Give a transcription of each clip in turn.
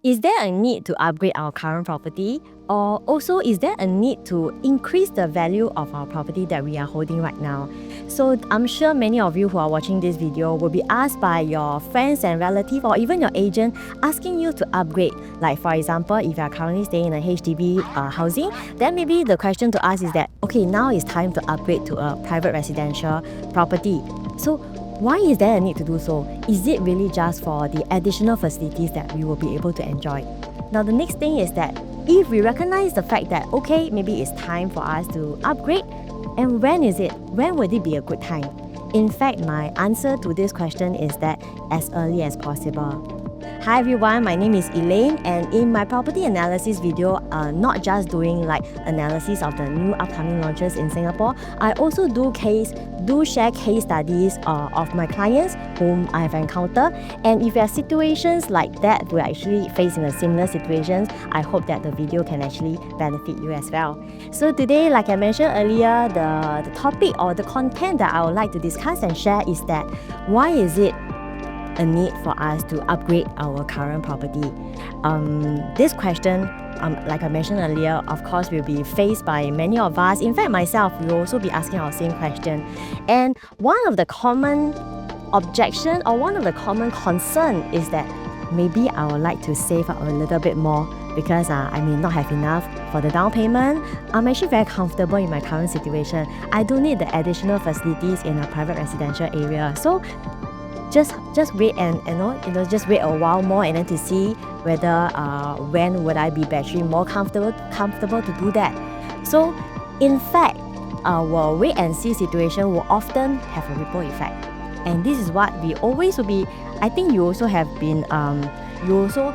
Is there a need to upgrade our current property? Or also, is there a need to increase the value of our property that we are holding right now? So I'm sure many of you who are watching this video will be asked by your friends and relatives or even your agent asking you to upgrade. Like for example, if you are currently staying in a HDB housing, then maybe the question to ask is that, okay, now it's time to upgrade to a private residential property. So why is there a need to do so? Is it really just for the additional facilities that we will be able to enjoy? Now, the next thing is that if we recognize the fact that, okay, maybe it's time for us to upgrade, and when is it? When would it be a good time? In fact, my answer to this question is that as early as possible. Hi everyone, my name is Elaine, and in my property analysis video, not just doing like analysis of the new upcoming launches in Singapore, I also do share case studies of my clients whom I have encountered. And if there are situations like that, we're actually facing a similar situations, I hope that the video can actually benefit you as well. So today, like I mentioned earlier, the topic or the content that I would like to discuss and share is that why is it a need for us to upgrade our current property? This question, like I mentioned earlier, of course will be faced by many of us. In fact, myself, we will also be asking our same question. And one of the common objection or one of the common concern is that maybe I would like to save up a little bit more because I may not have enough for the down payment. I'm actually very comfortable in my current situation. I don't need the additional facilities in a private residential area. So just wait and just wait a while more and then to see whether when would I be actually more comfortable to do that. So in fact, our wait and see situation will often have a ripple effect, and this is what we always will be. I think you also have been you also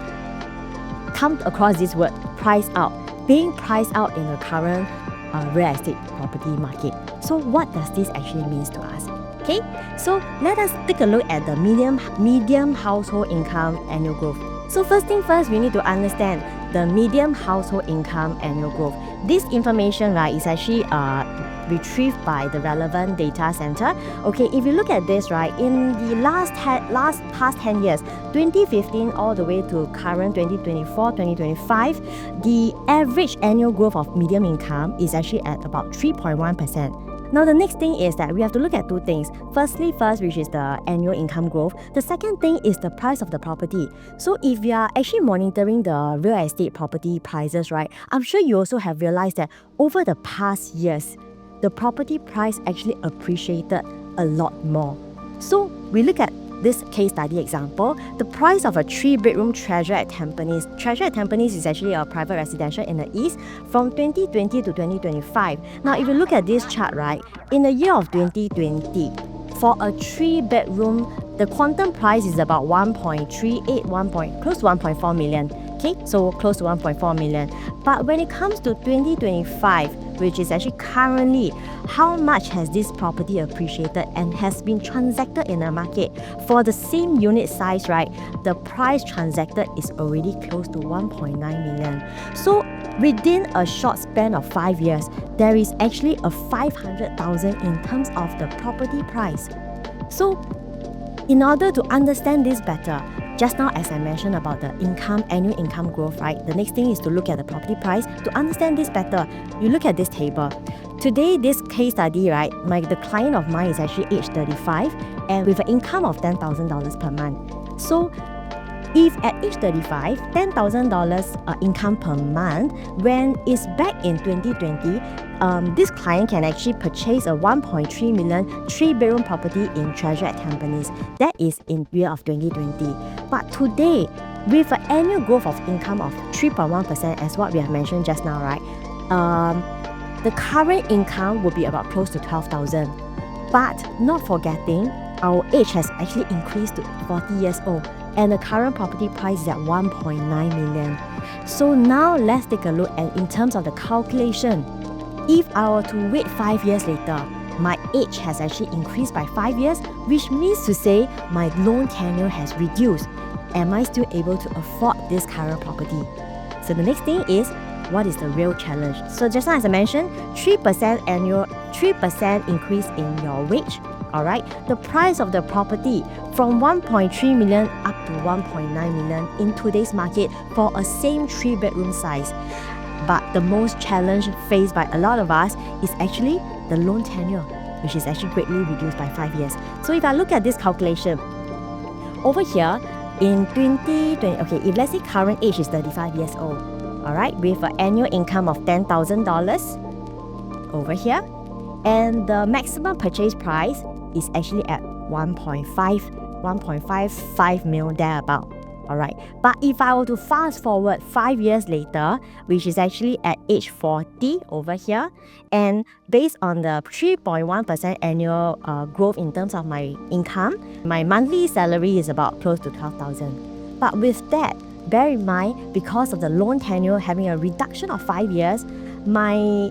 come across this word, price out, being priced out in the current real estate property market. So what does this actually mean to us? Okay, so let us take a look at the medium household income annual growth. So first thing first, we need to understand the medium household income annual growth. This information, right, is actually retrieved by the relevant data center. Okay, if you look at this, right, in the past 10 years, 2015 all the way to current 2024, 2025, the average annual growth of medium income is actually at about 3.1%. Now, the next thing is that we have to look at two things. First, which is the annual income growth. The second thing is the price of the property. So if you are actually monitoring the real estate property prices, right, I'm sure you also have realized that over the past years, the property price actually appreciated a lot more. So we look at this case study example, the price of a 3-bedroom Treasure at Tampines. Treasure at Tampines is actually a private residential in the east from 2020 to 2025. Now, if you look at this chart, right, in the year of 2020, for a 3-bedroom, the quantum price is about 1.38, close to 1.4 million. Okay, so close to 1.4 million. But when it comes to 2025, which is actually currently, how much has this property appreciated and has been transacted in the market? For the same unit size, right, the price transacted is already close to 1.9 million. So within a short span of 5 years, there is actually a 500,000 in terms of the property price. So in order to understand this better, just now as I mentioned about the annual income growth, right, the next thing is to look at the property price. To understand this better, you look at this table. Today, this case study, right, the client of mine is actually age 35 and with an income of $10,000 per month. So if at age 35, $10,000 income per month, when it's back in 2020, this client can actually purchase a 1.3 million 3-bedroom property in Treasure at Tampines. That is in year of 2020. But today, with an annual growth of income of 3.1%, as what we have mentioned just now, right, the current income will be about close to 12,000. But not forgetting, our age has actually increased to 40 years old, and the current property price is at 1.9 million. So now let's take a look at in terms of the calculation. If I were to wait 5 years later, my age has actually increased by 5 years, which means to say my loan tenure has reduced. Am I still able to afford this current property? So the next thing is, what is the real challenge? So just as I mentioned, 3% increase in your wage Alright, the price of the property from 1.3 million up to 1.9 million in today's market for a same 3-bedroom size. But the most challenge faced by a lot of us is actually the loan tenure, which is actually greatly reduced by 5 years. So if I look at this calculation, over here, in 2020, okay, if let's say current age is 35 years old, alright, with an annual income of $10,000 over here, and the maximum purchase price is actually at 1.55 mil thereabout. Alright, but if I were to fast forward 5 years later, which is actually at age 40 over here, and based on the 3.1% annual growth in terms of my income, my monthly salary is about close to 12,000. But with that, bear in mind, because of the loan tenure having a reduction of 5 years, my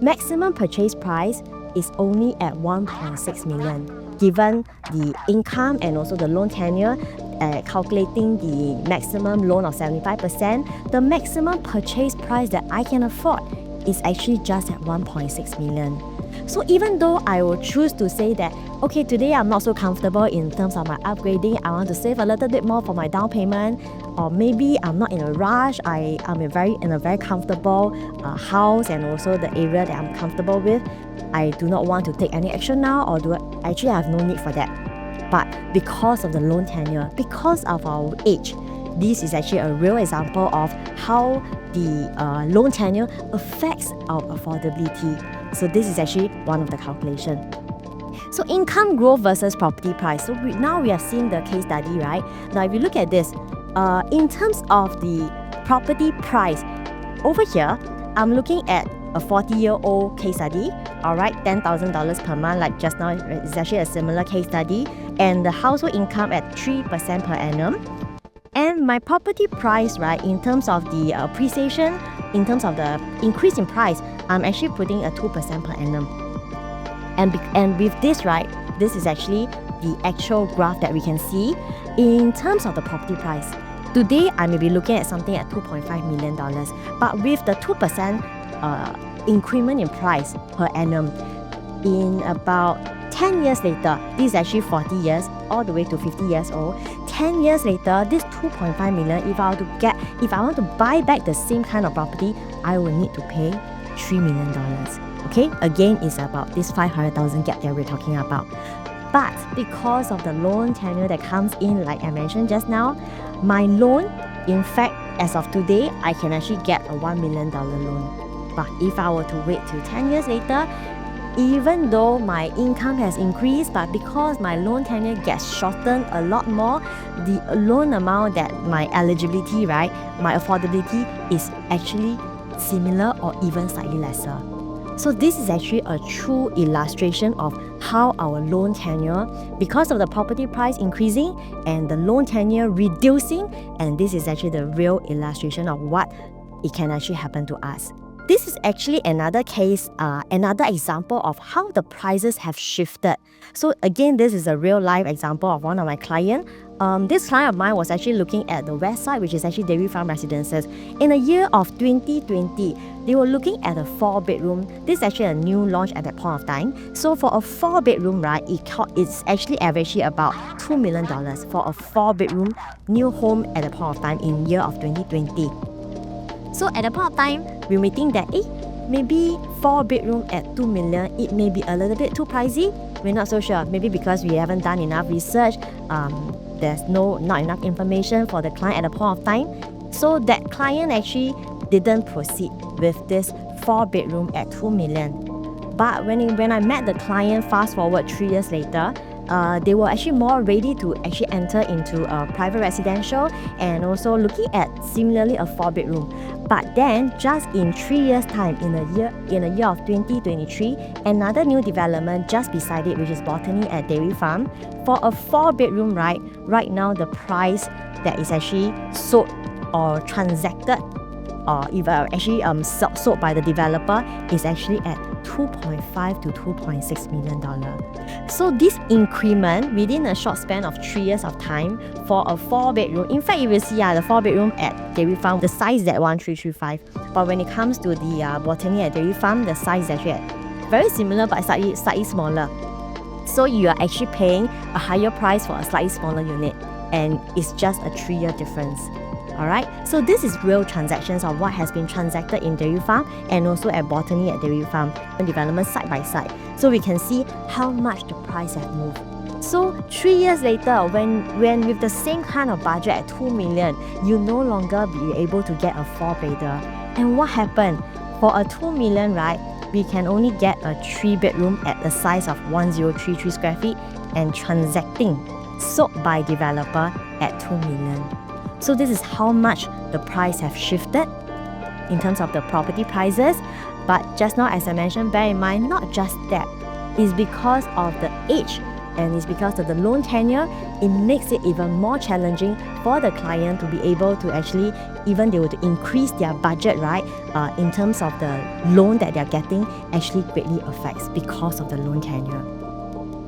maximum purchase price is only at 1.6 million. Given the income and also the loan tenure, calculating the maximum loan of 75%, the maximum purchase price that I can afford is actually just at 1.6 million. So even though I will choose to say that, okay, today I'm not so comfortable in terms of my upgrading, I want to save a little bit more for my down payment, or maybe I'm not in a rush, I'm in a very comfortable house and also the area that I'm comfortable with, I do not want to take any action now, or actually I have no need for that. But because of the loan tenure, because of our age, this is actually a real example of how the loan tenure affects our affordability. So this is actually one of the calculations. So income growth versus property price. So now we have seen the case study, right? Now if you look at this, in terms of the property price, over here, I'm looking at a 40-year-old case study, alright, $10,000 per month, like just now, it's actually a similar case study, and the household income at 3% per annum. And my property price, right, in terms of the appreciation, in terms of the increase in price, I'm actually putting a 2% per annum. And with this, right, this is actually the actual graph that we can see in terms of the property price. Today, I may be looking at something at $2.5 million, but with the 2% increment in price per annum, in about 10 years later, this is actually 40 years, all the way to 50 years old. 10 years later, this 2.5 million, if I want to buy back the same kind of property, I will need to pay $3 million. Okay, again, it's about this 500,000 gap that we're talking about. But because of the loan tenure that comes in, like I mentioned just now, my loan, in fact, as of today, I can actually get a $1 million loan. But if I were to wait till 10 years later, even though my income has increased, but because my loan tenure gets shortened a lot more, the loan amount that my eligibility, right, my affordability is actually similar or even slightly lesser. So this is actually a true illustration of how our loan tenure, because of the property price increasing and the loan tenure reducing, and this is actually the real illustration of what it can actually happen to us. This is actually another case, another example of how the prices have shifted. So again, this is a real life example of one of my clients. This client of mine was actually looking at the west side, which is actually Dairy Farm Residences. In the year of 2020, they were looking at a 4-bedroom. This is actually a new launch at that point of time. So for a 4-bedroom, right, it's actually averaging about $2 million for a 4-bedroom new home at the point of time in year of 2020. So at the point of time, we may think that, maybe 4-bedroom at $2 million, it may be a little bit too pricey. We're not so sure. Maybe because we haven't done enough research, there's not enough information for the client at the point of time. So that client actually didn't proceed with this 4-bedroom at $2 million. But when I met the client, fast forward 3 years later, they were actually more ready to actually enter into a private residential and also looking at similarly a 4-bedroom. But then, just in 3 years' time, in the year of 2023, another new development just beside it, which is Botany at Dairy Farm, for a 4-bedroom, right now the price that is actually sold or transacted, or if actually sold by the developer, is actually at $2.5 to $2.6 million. So this increment within a short span of 3 years of time for a 4-bedroom, in fact, you will see the 4-bedroom at Dairy Farm, the size is at 1,335. But when it comes to the Botany at Dairy Farm, the size is actually very similar but slightly smaller. So you are actually paying a higher price for a slightly smaller unit, and it's just a 3-year difference. Alright, so this is real transactions of what has been transacted in Dairy Farm and also at Botany at Dairy Farm development side by side. So we can see how much the price has moved. So 3 years later, when with the same kind of budget at 2 million, you no longer be able to get a 4-bedder. And what happened? For a 2 million, right, we can only get a 3-bedroom at the size of 1033 square feet and transacting sold by developer at 2 million. So this is how much the price have shifted in terms of the property prices. But just now, as I mentioned, bear in mind, not just that. It's because of the age and it's because of the loan tenure. It makes it even more challenging for the client to be able to actually, even they were to increase their budget, right, in terms of the loan that they're getting, actually greatly affects because of the loan tenure.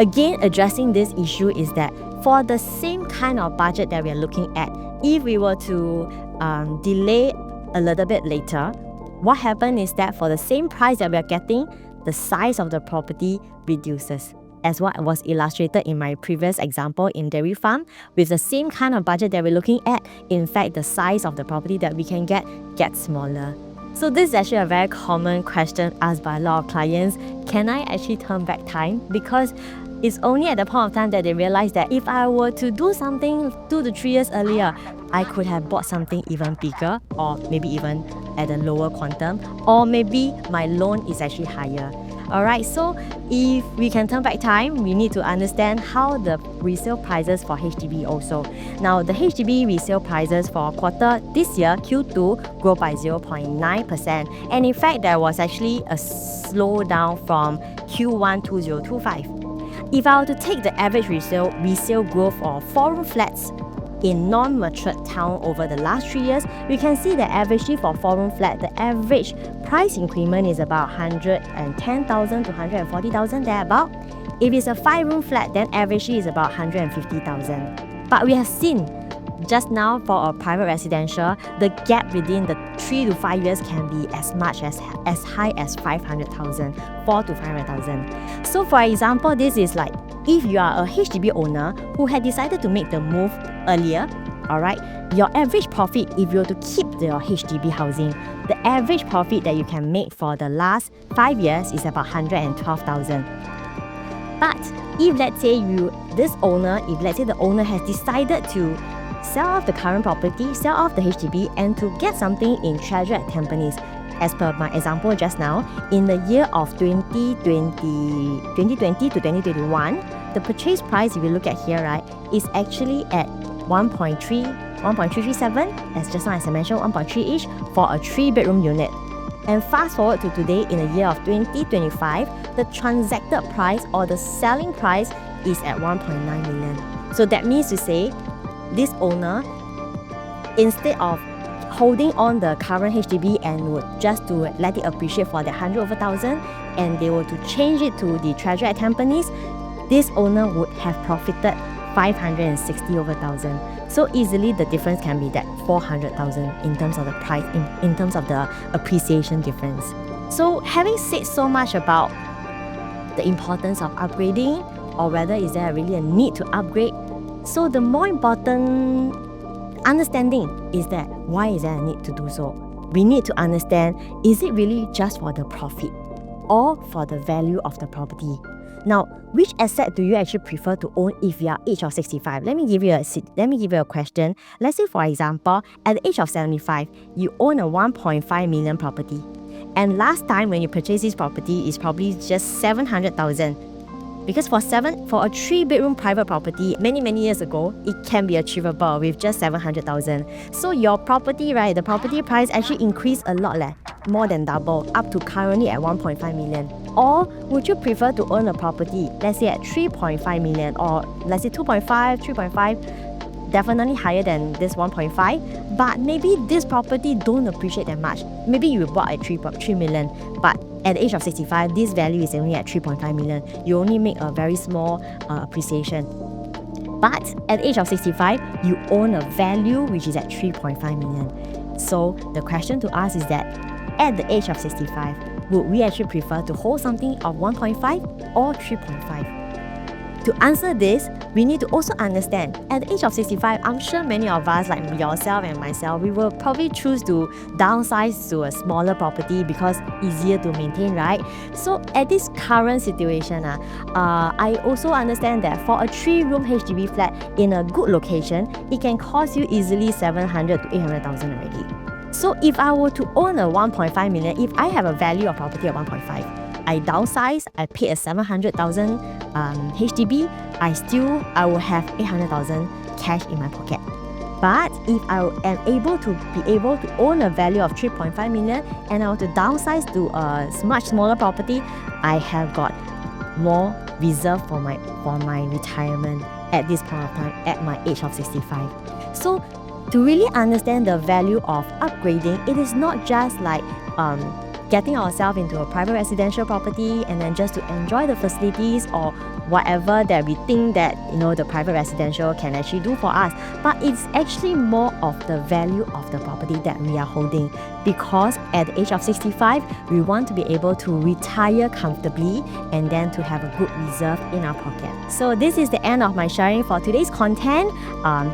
Again, addressing this issue is that for the same kind of budget that we are looking at, if we were to delay a little bit later, what happens is that for the same price that we are getting, the size of the property reduces. As what was illustrated in my previous example in Dairy Farm, with the same kind of budget that we're looking at, in fact, the size of the property that we can get gets smaller. So this is actually a very common question asked by a lot of clients. Can I actually turn back time? Because it's only at the point of time that they realize that if I were to do something 2 to 3 years earlier, I could have bought something even bigger, or maybe even at a lower quantum, or maybe my loan is actually higher. Alright, so if we can turn back time, we need to understand how the resale prices for HDB also. Now, the HDB resale prices for quarter this year, Q2, grow by 0.9%. And in fact, there was actually a slowdown from Q1 2025. If I were to take the average resale growth of 4-room flats in non-matured town over the last 3 years, we can see that averagely for 4-room flat, the average price increment is about 110,000 to 140,000 thereabout. If it's a 5-room flat, then averagely is about 150,000. But we have seen just now for a private residential, the gap within the 3 to 5 years can be as much as high as 500,000, 4 to 500,000. So for example, this is like if you are a HDB owner who had decided to make the move earlier, alright, your average profit, if you were to keep your HDB housing, the average profit that you can make for the last 5 years is about 112,000. But if let's say the owner has decided to sell off the current property, sell off the HDB, and to get something in Treasure at Tampines, as per my example just now, in the year of 2020 to 2021, the purchase price, if you look at here, right, is actually at 1.337, as just now as I mentioned, 1.3-ish for a 3-bedroom unit. And fast forward to today, in the year of 2025, the transacted price or the selling price is at 1.9 million. So that means to say, this owner, instead of holding on the current HDB and would just to let it appreciate for the 100 over 1,000, and they were to change it to the Treasure at Tampines, this owner would have profited 560 over 1,000. So easily the difference can be that 400,000 in terms of the price, in terms of the appreciation difference. So having said so much about the importance of upgrading, or whether is there really a need to upgrade, so the more important understanding is that why is there a need to do so? We need to understand, is it really just for the profit or for the value of the property? Now, which asset do you actually prefer to own if you are age of 65? Let me give you a question. Let's say, for example, at the age of 75, you own a 1.5 million property. And last time when you purchased this property is probably just 700,000. Because for a 3-bedroom private property, many years ago, it can be achievable with just 700,000. So your property, right, the property price actually increased a lot, more than double, up to currently at 1.5 million. Or would you prefer to own a property, let's say at 3.5 million, or let's say 2.5, 3.5, definitely higher than this 1.5, but maybe this property don't appreciate that much. Maybe you bought at 3 million, but at the age of 65, this value is only at 3.5 million. You only make a very small appreciation. But at the age of 65, you own a value which is at 3.5 million. So the question to ask is that at the age of 65, would we actually prefer to hold something of 1.5 or 3.5? to answer this, we need to also understand at the age of 65, I'm sure many of us, like yourself and myself, we will probably choose to downsize to a smaller property because easier to maintain, right? So at this current situation, I also understand that for a 3-room HDB flat in a good location, it can cost you easily 700 to 800,000 already. So if I were to own a 1.5 million, if I have a value of property of 1.5, I downsize, I pay a 700,000 HDB, I will have 800,000 cash in my pocket. But if I am able to own a value of 3.5 million and I want to downsize to a much smaller property, I have got more reserved for my retirement at this point of time at my age of 65. So to really understand the value of upgrading, it is not just like getting ourselves into a private residential property and then just to enjoy the facilities or whatever that we think that the private residential can actually do for us, but it's actually more of the value of the property that we are holding, because at the age of 65 we want to be able to retire comfortably and then to have a good reserve in our pocket. So this is the end of my sharing for today's content,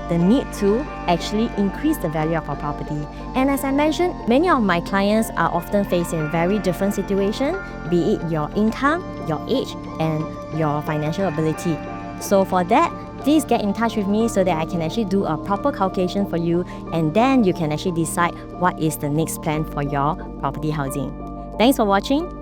the need to actually increase the value of our property. And as I mentioned, many of my clients are often facing very different situations, be it your income, your age, and your financial ability. So for that, please get in touch with me so that I can actually do a proper calculation for you, and then you can actually decide what is the next plan for your property housing. Thanks for watching.